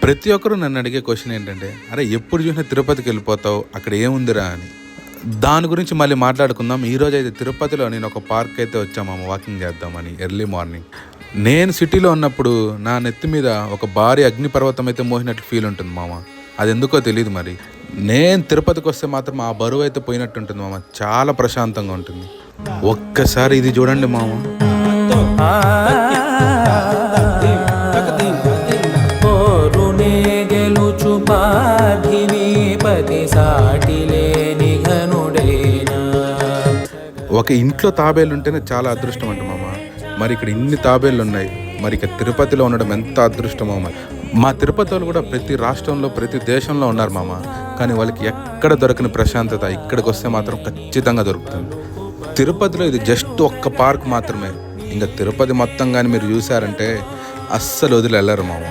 ప్రతి ఒక్కరు నన్ను అడిగే క్వశ్చన్ ఏంటంటే, అరే ఎప్పుడు చూసినా తిరుపతికి వెళ్ళిపోతావు, అక్కడ ఏముందిరా అని. దాని గురించి మళ్ళీ మాట్లాడుకుందాం. ఈరోజు అయితే తిరుపతిలో నేను ఒక పార్క్ అయితే వచ్చాము వాకింగ్ చేద్దామని ఎర్లీ మార్నింగ్. నేను సిటీలో ఉన్నప్పుడు నా నెత్తి మీద ఒక భారీ అగ్నిపర్వతం అయితే మోహినట్లు ఫీల్ ఉంటుంది మామ. అది ఎందుకో తెలియదు మరి. నేను తిరుపతికి వస్తే మాత్రం ఆ బరువు అయితే పోయినట్టు ఉంటుంది మామ. చాలా ప్రశాంతంగా ఉంటుంది. ఒక్కసారి ఇది చూడండి మామ. ఒక ఇంట్లో తాబేలు ఉంటేనే చాలా అదృష్టం అంట మామ. మరి ఇక్కడ ఇన్ని తాబేళ్ళు ఉన్నాయి, మరి ఇక తిరుపతిలో ఉండడం ఎంత అదృష్టమో. మరి మా తిరుపతి వాళ్ళు కూడా ప్రతి రాష్ట్రంలో ప్రతి దేశంలో ఉన్నారు మామ. కానీ వాళ్ళకి ఎక్కడ దొరకని ప్రశాంతత ఇక్కడికి వస్తే మాత్రం ఖచ్చితంగా దొరుకుతుంది. తిరుపతిలో ఇది జస్ట్ ఒక్క పార్క్ మాత్రమే. ఇంకా తిరుపతి మొత్తం కానీ మీరు చూసారంటే అస్సలు వదిలి వెళ్ళరు మామ.